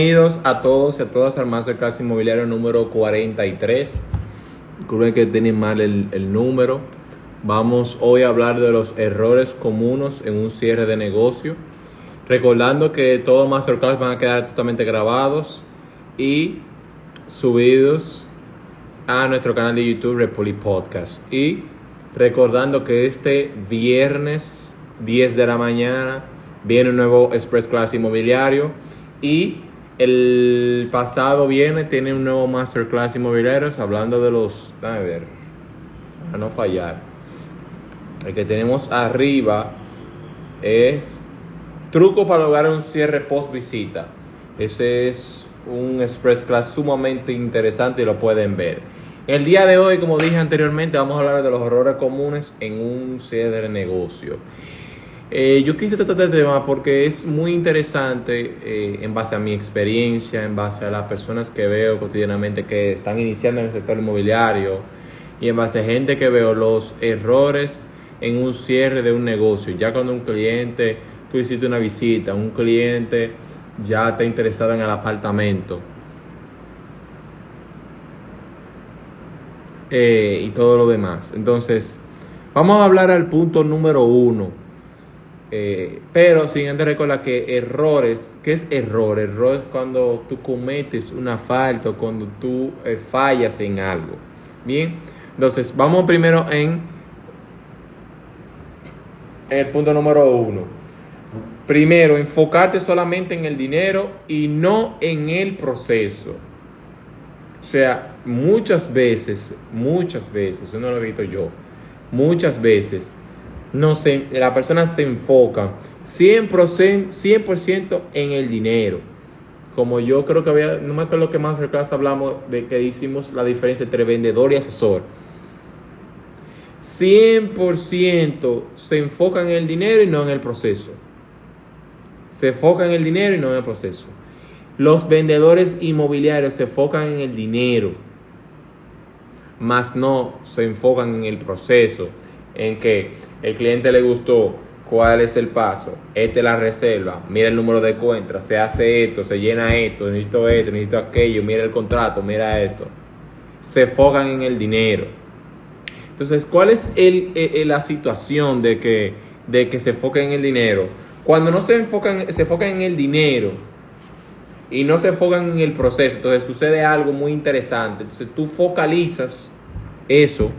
Bienvenidos a todos y a todas al Masterclass Inmobiliario número 43. Creo que tienen mal el número. Vamos hoy a hablar de los errores comunes en un cierre de negocio. Recordando que todos los Masterclass van a quedar totalmente grabados y subidos a nuestro canal de YouTube Repoli Podcast. Y recordando que este viernes 10 de la mañana viene un nuevo Express Class Inmobiliario y el pasado viernes tiene un nuevo Masterclass Inmobiliario hablando de los, a ver, a no fallar. El que tenemos arriba es truco para lograr un cierre post visita. Ese es un Express Class sumamente interesante y lo pueden ver. El día de hoy, como dije anteriormente, vamos a hablar de los errores comunes en un cierre de negocio. Yo quise tratar este tema porque es muy interesante en base a mi experiencia, en base a las personas que veo cotidianamente que están iniciando en el sector inmobiliario y en base a gente que veo los errores en un cierre de un negocio. Ya cuando un cliente, tú hiciste una visita, un cliente ya está interesado en el apartamento y todo lo demás. Entonces, vamos a hablar al punto número 1. Pero sin antes recordar que errores, ¿qué es error? Error es cuando tú cometes una falta o cuando tú fallas en algo. Bien, entonces vamos primero en el punto número 1. Primero, enfocarte solamente en el dinero y no en el proceso. O sea, muchas veces, eso no lo he visto yo, muchas veces la persona se enfoca 100% en el dinero. Como yo creo que no me acuerdo que más clase hablamos de que hicimos la diferencia entre vendedor y asesor. 100% se enfoca en el dinero y no en el proceso. Se enfoca en el dinero y no en el proceso. Los vendedores inmobiliarios se enfocan en el dinero, más no se enfocan en el proceso, en que el cliente le gustó, cuál es el paso, esta es la reserva, mira el número de cuentas, se hace esto, se llena esto, necesito aquello, mira el contrato, mira esto. Se enfocan en el dinero. Entonces, ¿cuál es la situación de que se enfoquen en el dinero? Cuando no se enfocan en el dinero y no se enfocan en el proceso, entonces sucede algo muy interesante. Entonces tú focalizas eso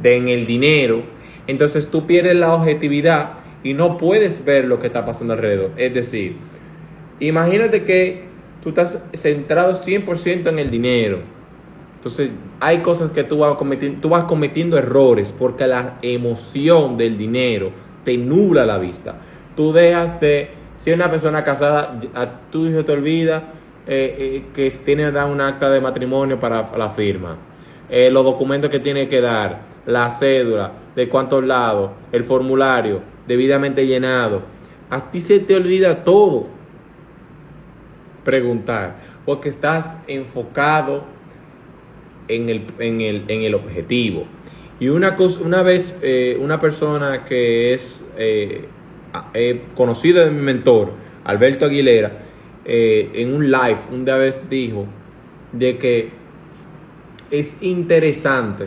en el dinero, entonces tú pierdes la objetividad y no puedes ver lo que está pasando alrededor. Es decir, imagínate que tú estás centrado 100% en el dinero. Entonces hay cosas que tú vas cometiendo errores porque la emoción del dinero te nubla la vista. Tú dejas de, si una persona casada, a tu hijo te olvida que tiene que dar un acta de matrimonio para la firma, los documentos que tiene que dar, la cédula, de cuántos lados, el formulario debidamente llenado. A ti se te olvida todo preguntar porque estás enfocado en el objetivo. Y una vez una persona que es conocida de mi mentor, Alberto Aguilera, en un live una vez dijo de que es interesante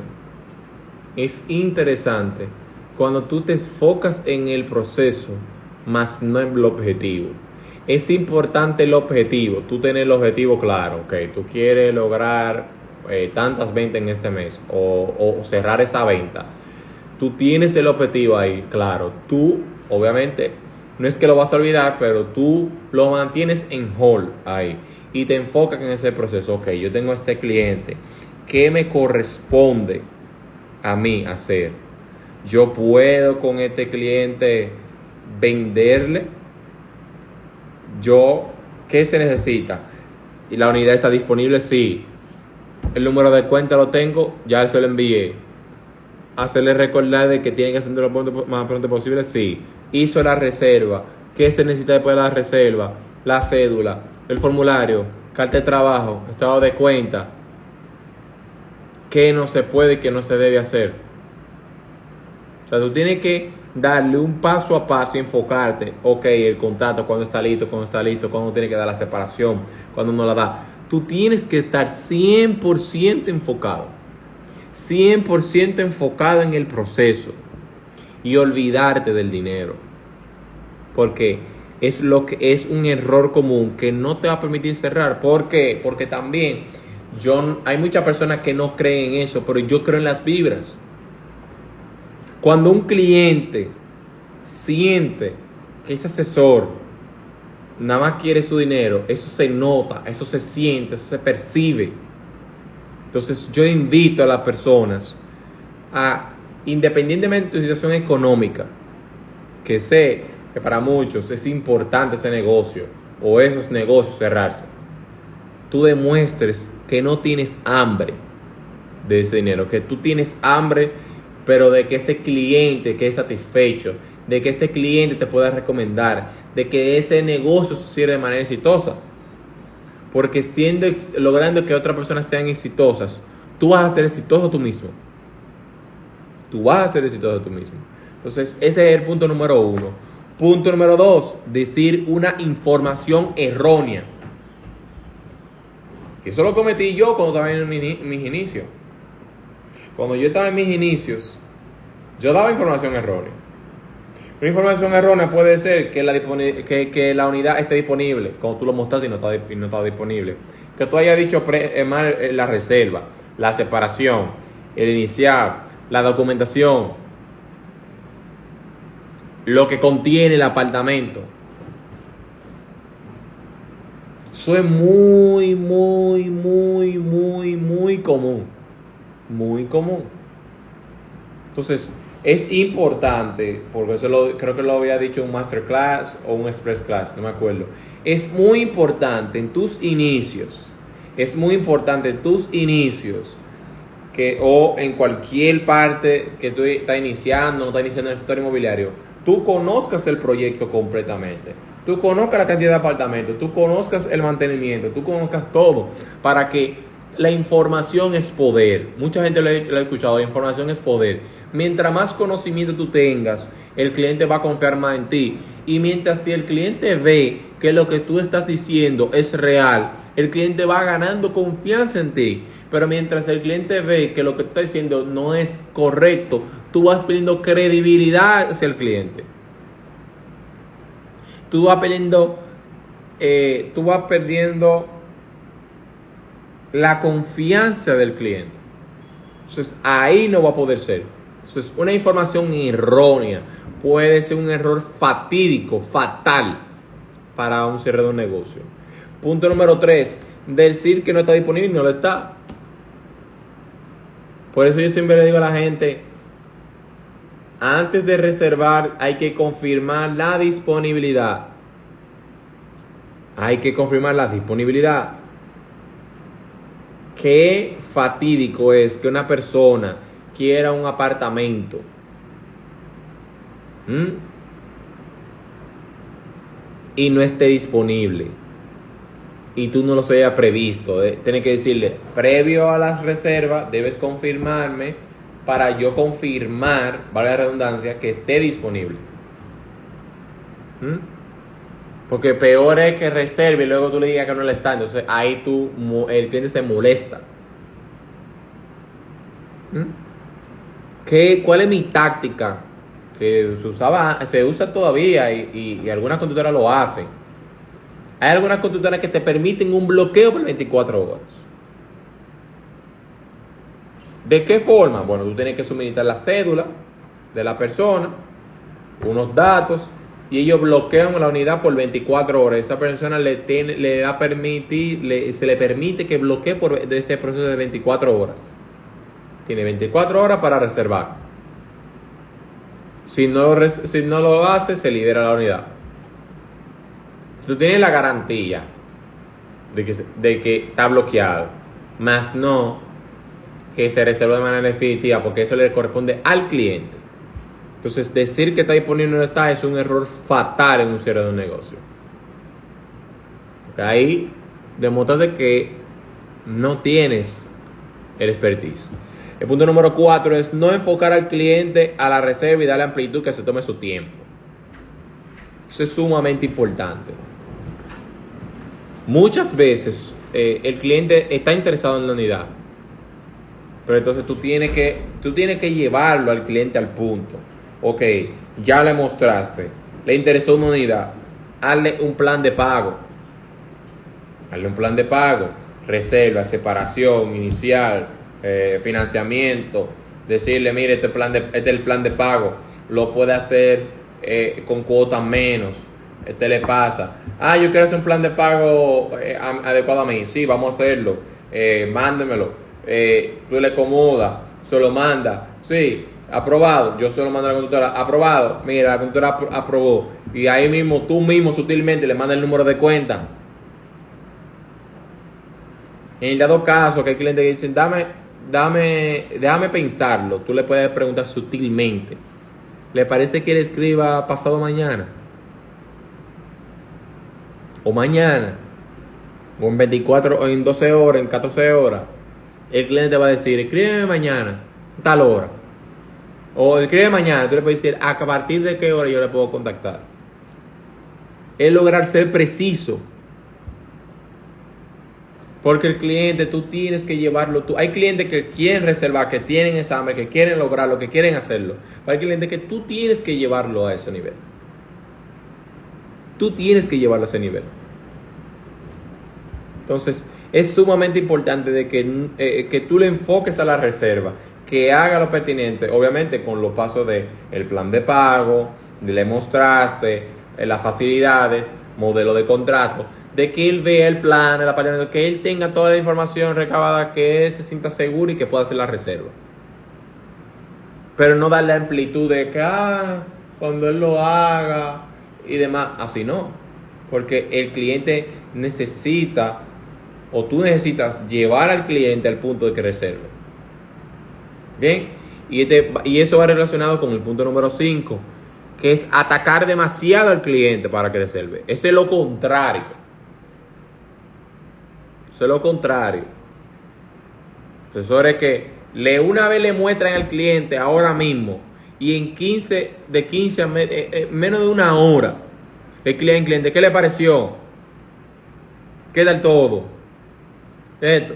cuando tú te enfocas en el proceso más no en el objetivo. Es importante el objetivo, tú tener el objetivo claro, okay, tú quieres lograr tantas ventas en este mes o cerrar esa venta. Tú tienes el objetivo ahí, claro. Tú, obviamente, no es que lo vas a olvidar, pero tú lo mantienes en hold ahí y te enfocas en ese proceso. Ok, yo tengo a este cliente, ¿qué me corresponde a mí hacer? Yo puedo con este cliente venderle. ¿Qué se necesita? ¿Y la unidad está disponible? Sí. El número de cuenta lo tengo, ya se lo envié. Hacerle recordar de que tiene que hacerlo lo más pronto posible. Sí. Hizo la reserva. ¿Qué se necesita después de la reserva? La cédula, el formulario, carta de trabajo, estado de cuenta. ¿Qué no se puede y qué no se debe hacer? O sea, tú tienes que darle un paso a paso y enfocarte. Ok, el contrato, cuando está listo, cuando tiene que dar la separación, cuando no la da. Tú tienes que estar 100% enfocado. 100% enfocado en el proceso. Y olvidarte del dinero. Porque es un error común que no te va a permitir cerrar. ¿Por qué? Porque también hay muchas personas que no creen en eso, pero yo creo en las vibras. Cuando un cliente siente que ese asesor nada más quiere su dinero, eso se nota, eso se siente, eso se percibe. Entonces yo invito a las personas a, independientemente de tu situación económica, que sé que para muchos es importante ese negocio o esos negocios cerrarse, tú demuestres que no tienes hambre de ese dinero, que tú tienes hambre, pero de que ese cliente quede satisfecho, de que ese cliente te pueda recomendar, de que ese negocio se cierre de manera exitosa. Porque logrando que otras personas sean exitosas, tú vas a ser exitoso tú mismo. Tú vas a ser exitoso tú mismo. Entonces, ese es el punto número 1. Punto número 2, decir una información errónea. Eso lo cometí yo cuando estaba en mis inicios. Cuando yo estaba en mis inicios, yo daba información errónea. Una información errónea puede ser que la unidad esté disponible, cuando tú lo mostraste y no está disponible. Que tú hayas dicho mal la reserva, la separación, el iniciar, la documentación, lo que contiene el apartamento. Eso es muy común. Muy común. Entonces, es importante, porque creo que lo había dicho en un masterclass o un express class, no me acuerdo. Es muy importante en tus inicios, o en cualquier parte que tú estás iniciando en el sector inmobiliario, tú conozcas el proyecto completamente. Tú conozcas la cantidad de apartamentos, tú conozcas el mantenimiento, tú conozcas todo, para que la información es poder. Mucha gente lo ha escuchado, la información es poder. Mientras más conocimiento tú tengas, el cliente va a confiar más en ti. Y mientras si el cliente ve que lo que tú estás diciendo es real, el cliente va ganando confianza en ti. Pero mientras el cliente ve que lo que tú estás diciendo no es correcto, tú vas perdiendo credibilidad hacia el cliente. Tú vas perdiendo la confianza del cliente. Entonces ahí no va a poder ser. Entonces una información errónea puede ser un error fatídico, fatal para un cierre de un negocio. Punto número 3, decir que no está disponible y no lo está. Por eso yo siempre le digo a la gente, antes de reservar hay que confirmar la disponibilidad. Qué fatídico es que una persona quiera un apartamento y no esté disponible y tú no lo hayas previsto. Tienes que decirle, previo a las reservas debes confirmarme para yo confirmar, valga la redundancia, que esté disponible. Porque peor es que reserve y luego tú le digas que no le está. Entonces ahí el cliente se molesta. ¿Cuál es mi táctica? Que se usa todavía y algunas constructoras lo hacen. Hay algunas constructoras que te permiten un bloqueo por 24 horas. ¿De qué forma? Bueno, tú tienes que suministrar la cédula de la persona, unos datos, y ellos bloquean la unidad por 24 horas. Esa persona se le permite que bloquee por ese proceso de 24 horas. Tiene 24 horas para reservar. Si no lo hace, se libera la unidad. Tú tienes la garantía de que está bloqueado, más no que se reserva de manera definitiva, porque eso le corresponde al cliente. Entonces, decir que está disponible o no está es un error fatal en un cierre de un negocio. Porque ahí demuestras que no tienes el expertise. El punto número 4 es no enfocar al cliente a la reserva y darle amplitud, que se tome su tiempo. Eso es sumamente importante. Muchas veces el cliente está interesado en la unidad, pero entonces tú tienes que llevarlo al cliente al punto. Ok, ya le mostraste, le interesó una unidad, hazle un plan de pago. Hazle un plan de pago, reserva, separación, inicial, financiamiento. Decirle, mire, este es el plan de pago, lo puede hacer con cuotas menos. Le pasa, yo quiero hacer un plan de pago adecuado a mí. Sí, vamos a hacerlo. Mándemelo. Tú le acomodas, se lo manda. Sí, aprobado. Yo se lo mando a la conductora, aprobado. Mira, la conductora aprobó. Y ahí mismo, tú mismo sutilmente le mandas el número de cuenta. En el dado caso que hay clientes que dicen, déjame pensarlo, tú le puedes preguntar sutilmente, ¿le parece que le escriba pasado mañana? O mañana, o en 24, o en 12 horas, en 14 horas. El cliente va a decir, escríbeme mañana, tal hora. O escríbeme mañana, tú le puedes decir, ¿a partir de qué hora yo le puedo contactar? Es lograr ser preciso. Porque el cliente, tú tienes que llevarlo. Hay clientes que quieren reservar, que tienen examen, que quieren lograrlo, que quieren hacerlo. Pero hay clientes que tú tienes que llevarlo a ese nivel. Tú tienes que llevarlo a ese nivel. Entonces, es sumamente importante de que tú le enfoques a la reserva, que haga lo pertinente, obviamente con los pasos de el plan de pago, le mostraste las facilidades, modelo de contrato, de que él vea el plan, el apartamento, que él tenga toda la información recabada, que él se sienta seguro y que pueda hacer la reserva. Pero no darle amplitud de que cuando él lo haga y demás, así no. Porque el cliente necesita, o tú necesitas llevar al cliente al punto de que reserve. Bien, y eso va relacionado con el punto número 5, que es atacar demasiado al cliente para que reserve. Ese es lo contrario. Eso es lo contrario. Asesores que una vez le muestran al cliente ahora mismo y en 15 a menos de una hora el cliente, ¿qué le pareció? ¿Qué tal todo? Esto.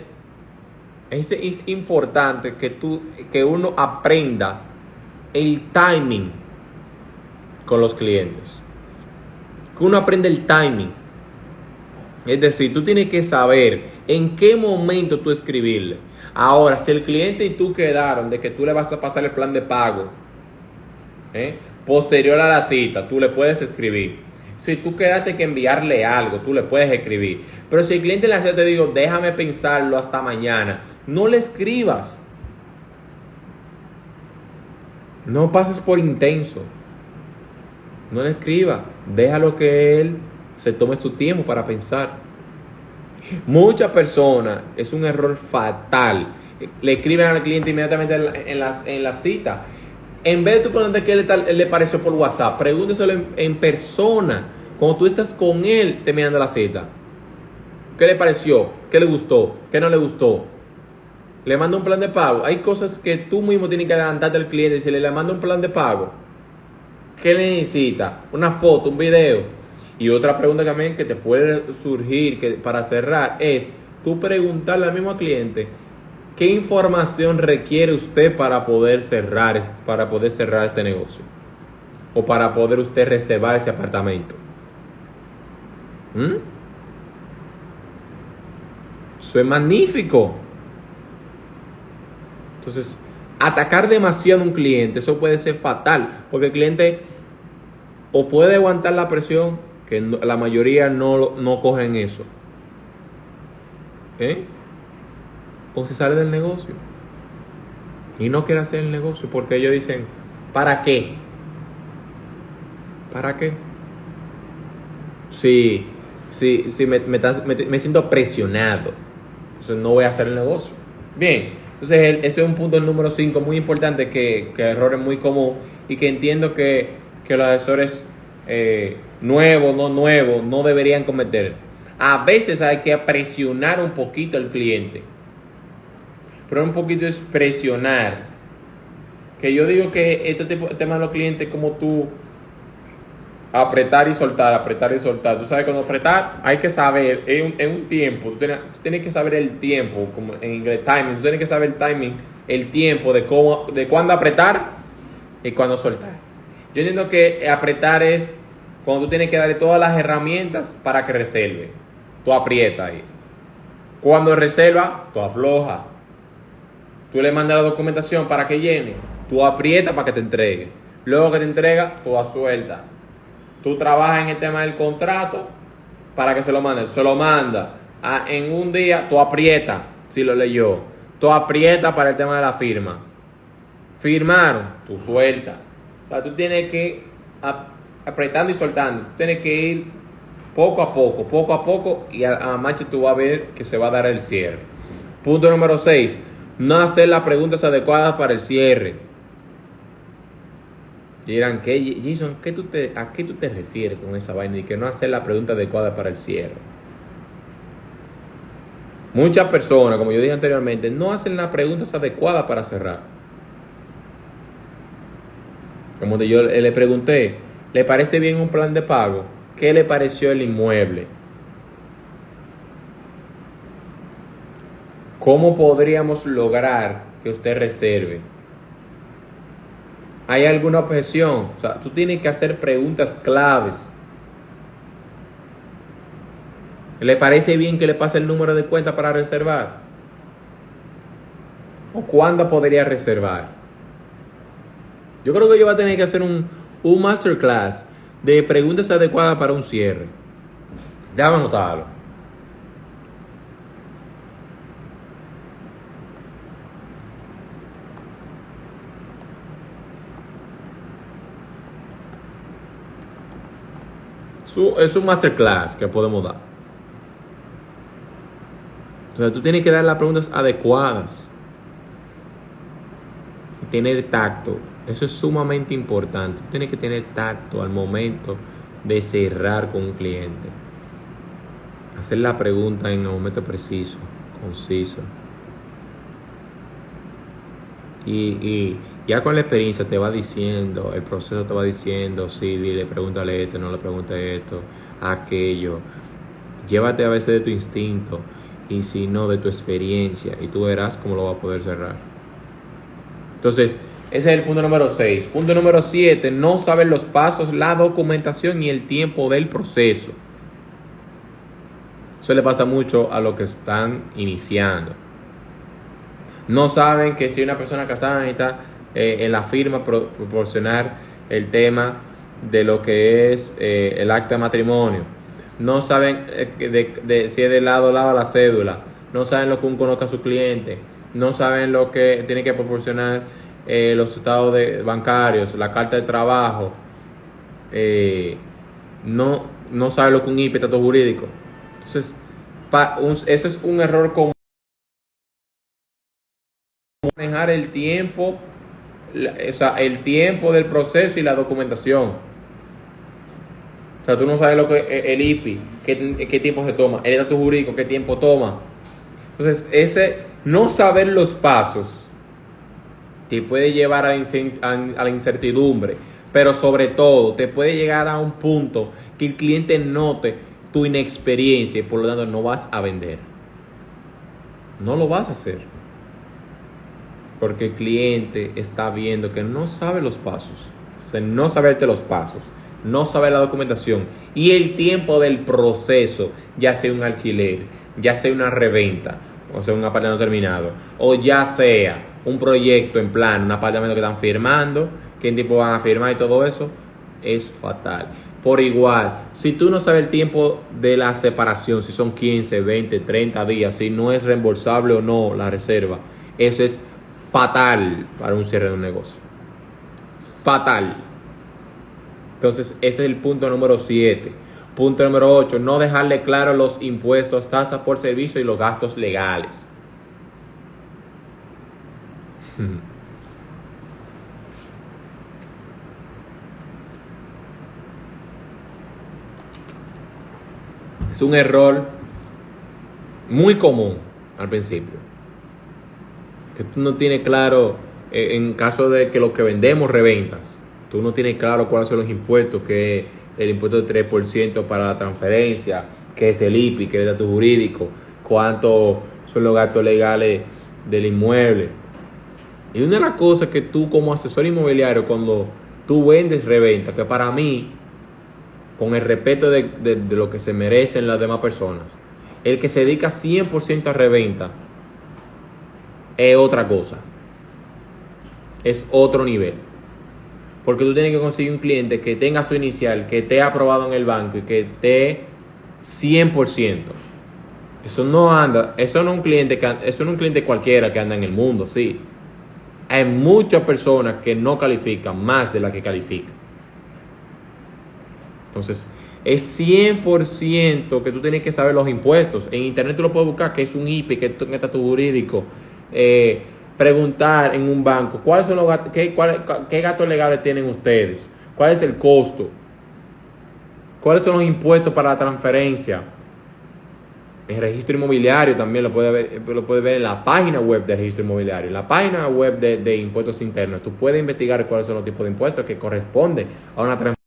Es importante que uno aprenda el timing con los clientes. Que uno aprenda el timing. Es decir, tú tienes que saber en qué momento tú escribirle. Ahora, si el cliente y tú quedaron de que tú le vas a pasar el plan de pago posterior a la cita, tú le puedes escribir. Si tú quedaste que enviarle algo, tú le puedes escribir. Pero si el cliente en la cita te digo, déjame pensarlo hasta mañana, no le escribas. No pases por intenso. No le escribas. Déjalo que él se tome su tiempo para pensar. Muchas personas, es un error fatal, le escriben al cliente inmediatamente en la cita. En vez de tú ponerte que él le pareció por WhatsApp, pregúnteselo en persona, cuando tú estás con él terminando la cita. ¿Qué le pareció? ¿Qué le gustó? ¿Qué no le gustó? Le manda un plan de pago. Hay cosas que tú mismo tienes que adelantarte al cliente y decirle, le manda un plan de pago. ¿Qué necesita? Una foto, un video. Y otra pregunta también que te puede surgir para cerrar es tú preguntarle al mismo cliente qué información requiere usted para poder cerrar este negocio o para poder usted reservar ese apartamento. Eso es magnífico. Entonces, atacar demasiado a un cliente, eso puede ser fatal, porque el cliente o puede aguantar la presión, que la mayoría no cogen eso, o se sale del negocio y no quiere hacer el negocio porque ellos dicen, ¿para qué? ¿Para qué? Sí, me siento presionado, entonces no voy a hacer el negocio. Bien, entonces ese es un punto número 5 muy importante, que error es muy común y que entiendo que los asesores nuevos no deberían cometer. A veces hay que presionar un poquito al cliente pero un poquito es presionar. Que yo digo que este tema de los clientes como tú apretar y soltar, apretar y soltar. Tú sabes, cuando apretar hay que saber en un tiempo, tú tienes que saber el tiempo, como en inglés timing, tú tienes que saber el timing, el tiempo de cuándo apretar y cuándo soltar. Yo entiendo que apretar es cuando tú tienes que darle todas las herramientas para que reserve. Tú aprietas ahí. Cuando reserva, tú aflojas. Tú le mandas la documentación para que llene. Tú aprietas para que te entregue. Luego que te entrega, tú sueltas. Tú trabajas en el tema del contrato para que se lo mande. Se lo manda. En un día, tú aprietas, si lo leyó. Tú aprietas para el tema de la firma. Firmaron, tú sueltas. O sea, tú tienes que apretando y soltando. Tú tienes que ir poco a poco. Y a marcha tú vas a ver que se va a dar el cierre. Punto número 6. No hacer las preguntas adecuadas para el cierre. Dirán, Jason, ¿a qué tú te refieres con esa vaina? Y que no hacer la pregunta adecuada para el cierre. Muchas personas, como yo dije anteriormente, no hacen las preguntas adecuadas para cerrar. Como yo le pregunté, ¿le parece bien un plan de pago? ¿Qué le pareció el inmueble? ¿Cómo podríamos lograr que usted reserve? ¿Hay alguna objeción? O sea, tú tienes que hacer preguntas claves. ¿Le parece bien que le pase el número de cuenta para reservar? ¿O cuándo podría reservar? Yo creo que yo voy a tener que hacer un masterclass de preguntas adecuadas para un cierre. Déjame anotarlo. Es un masterclass que podemos dar. O sea, tú tienes que dar las preguntas adecuadas. Y tener tacto. Eso es sumamente importante. Tú tienes que tener tacto al momento de cerrar con un cliente. Hacer la pregunta en el momento preciso, conciso. Y ya con la experiencia te va diciendo, el proceso te va diciendo, sí, dile, pregúntale esto, no le pregunte esto, aquello. Llévate a veces de tu instinto y si no de tu experiencia y tú verás cómo lo vas a poder cerrar. Entonces, ese es el punto número 6. Punto número 7, no saber los pasos, la documentación y el tiempo del proceso. Eso le pasa mucho a los que están iniciando. No saben que si una persona casada necesita en la firma proporcionar el tema de lo que es el acta de matrimonio. No saben si es de lado a lado la cédula. No saben lo que uno conozca a su cliente. No saben lo que tiene que proporcionar los estados bancarios, la carta de trabajo. No saben lo que un IP, estatus jurídico. Entonces, eso es un error común. Manejar el tiempo, el tiempo del proceso y la documentación. O sea, tú no sabes lo que el IPI, qué tiempo se toma, el estatus jurídico, qué tiempo toma. Entonces, ese no saber los pasos te puede llevar a la incertidumbre, pero sobre todo te puede llegar a un punto que el cliente note tu inexperiencia y por lo tanto no vas a vender. No lo vas a hacer. Porque el cliente está viendo que no sabe los pasos. O sea, no saberte los pasos, no sabe la documentación y el tiempo del proceso, ya sea un alquiler, ya sea una reventa, o sea, un apartamento terminado, o ya sea un proyecto en plan, un apartamento que están firmando, qué tiempo van a firmar y todo eso, es fatal. Por igual, si tú no sabes el tiempo de la separación, si son 15, 20, 30 días, si no es reembolsable o no la reserva, eso es fatal para un cierre de un negocio. Fatal. Entonces, ese es el punto número 7. Punto número 8, no dejarle claro los impuestos, tasas por servicio y los gastos legales. Es un error muy común al principio. que tú no tienes claro, en caso de que lo que vendemos reventas, tú no tienes claro cuáles son los impuestos, que es el impuesto del 3% para la transferencia, que es el IPI, que es el dato jurídico, cuántos son los gastos legales del inmueble. Y una de las cosas que tú como asesor inmobiliario, cuando tú vendes reventa, que para mí, con el respeto de lo que se merecen las demás personas, el que se dedica 100% a reventa es otra cosa, es otro nivel, porque tú tienes que conseguir un cliente que tenga su inicial, que esté aprobado en el banco y que esté 100%. Eso no anda, eso no es un cliente cualquiera que anda en el mundo, sí. Hay muchas personas que no califican más de las que califican. Entonces, es 100% que tú tienes que saber los impuestos. En internet tú lo puedes buscar, que es un IPI, que es un estatus jurídico. Preguntar en un banco, ¿cuáles son los gastos, qué gastos legales tienen ustedes? ¿Cuál es el costo? ¿Cuáles son los impuestos para la transferencia? El registro inmobiliario también lo puede ver en la página web del registro inmobiliario, en la página web de impuestos internos. Tú puedes investigar cuáles son los tipos de impuestos que corresponden a una transferencia.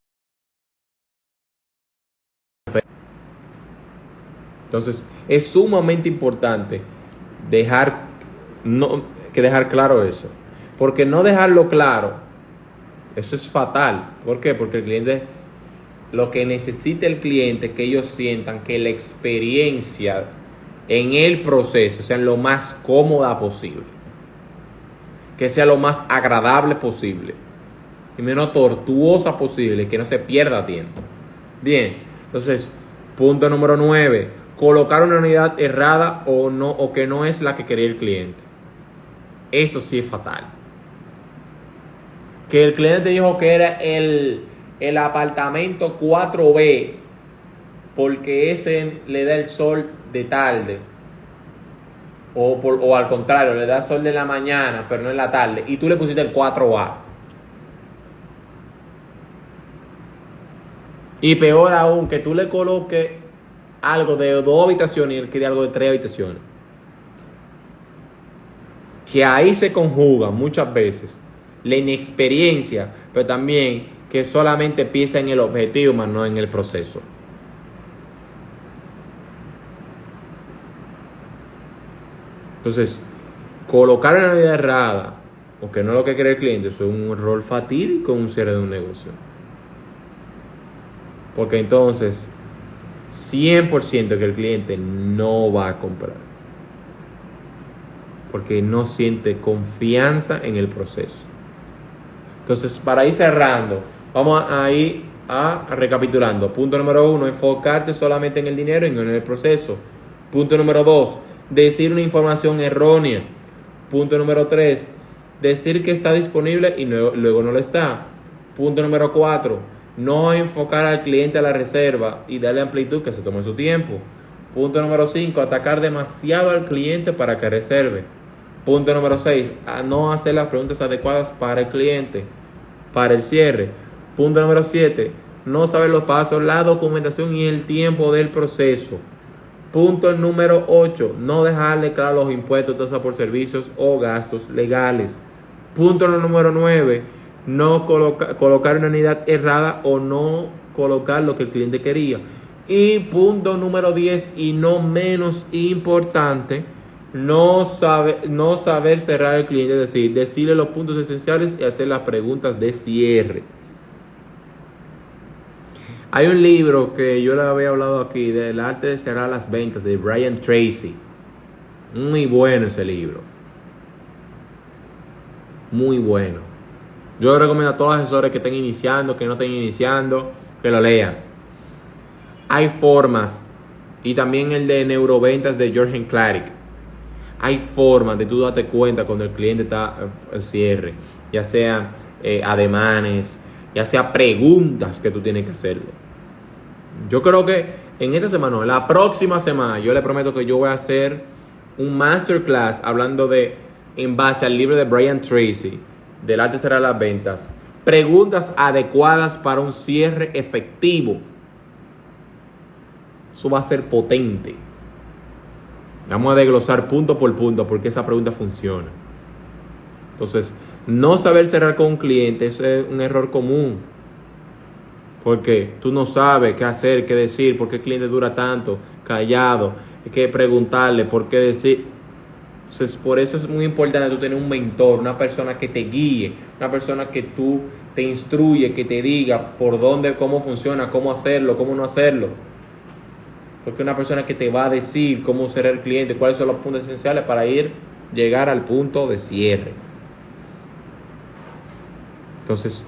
Entonces, es sumamente importante dejar claro eso. Porque no dejarlo claro, eso es fatal. ¿Por qué? Porque el cliente, lo que necesita el cliente es que ellos sientan que la experiencia en el proceso sea lo más cómoda posible, que sea lo más agradable posible y menos tortuosa posible, que no se pierda tiempo. Bien, entonces, punto número 9, colocar una unidad errada o que no es la que quería el cliente. Eso sí es fatal. Que el cliente dijo que era el apartamento 4B porque ese le da el sol de tarde, o al contrario, le da sol de la mañana pero no en la tarde, y tú le pusiste el 4A. Y peor aún, que tú le coloques algo de 2 habitaciones y él quiere algo de 3 habitaciones. Que ahí se conjuga muchas veces la inexperiencia, pero también que solamente piensa en el objetivo, más no en el proceso. Entonces, colocar una unidad errada, o que no es lo que quiere el cliente, eso es un error fatídico en un cierre de un negocio. Porque entonces, 100% que el cliente no va a comprar. Porque no siente confianza en el proceso. Entonces, para ir cerrando, vamos a ir recapitulando. Punto número 1, enfocarte solamente en el dinero y no en el proceso. Punto número 2, decir una información errónea. Punto número 3, decir que está disponible y luego no lo está. Punto número 4, no enfocar al cliente a la reserva y darle amplitud, que se tome su tiempo. Punto número 5, atacar demasiado al cliente para que reserve. Punto número 6, no hacer las preguntas adecuadas para el cliente, para el cierre. Punto número 7, no saber los pasos, la documentación y el tiempo del proceso. Punto número 8, no dejarle claro los impuestos, tasas por servicios o gastos legales. Punto número 9, no colocar una unidad errada o no colocar lo que el cliente quería. Y punto número 10, y no menos importante, no saber cerrar al cliente, es decir, decirle los puntos esenciales y hacer las preguntas de cierre. Hay un libro que yo le había hablado aquí, del arte de cerrar las ventas, de Brian Tracy. Muy bueno ese libro. Muy bueno. Yo recomiendo a todos los asesores que estén iniciando, que no estén iniciando, que lo lean. Hay formas, y también el de neuroventas de Jorgen Clarick. Hay formas de tú darte cuenta cuando el cliente está al cierre, ya sea ademanes, ya sea preguntas que tú tienes que hacerle. Yo creo que en esta semana, la próxima semana, yo le prometo que yo voy a hacer un masterclass hablando en base al libro de Brian Tracy, del arte de cerrar las ventas, preguntas adecuadas para un cierre efectivo. Eso va a ser potente. Vamos a desglosar punto por punto porque esa pregunta funciona. Entonces, no saber cerrar con un cliente es un error común. Porque tú no sabes qué hacer, qué decir, por qué el cliente dura tanto, callado, hay que preguntarle por qué decir. Entonces, por eso es muy importante tú tener un mentor, una persona que te guíe, una persona que tú te instruye, que te diga por dónde, cómo funciona, cómo hacerlo, cómo no hacerlo. Porque una persona que te va a decir cómo cerrar el cliente, cuáles son los puntos esenciales para llegar al punto de cierre. Entonces,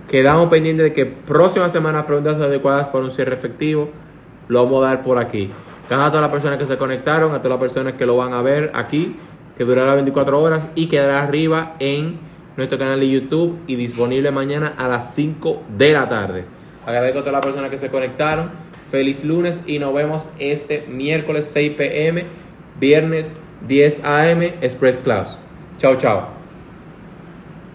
quedamos pendientes de que próxima semana preguntas adecuadas para un cierre efectivo lo vamos a dar por aquí. Gracias a todas las personas que se conectaron, a todas las personas que lo van a ver aquí, que durará 24 horas y quedará arriba en nuestro canal de YouTube y disponible mañana a las 5 de la tarde. Agradezco a todas las personas que se conectaron. Feliz lunes y nos vemos este miércoles 6 p.m., viernes 10 a.m. Express Class. Chao, chao.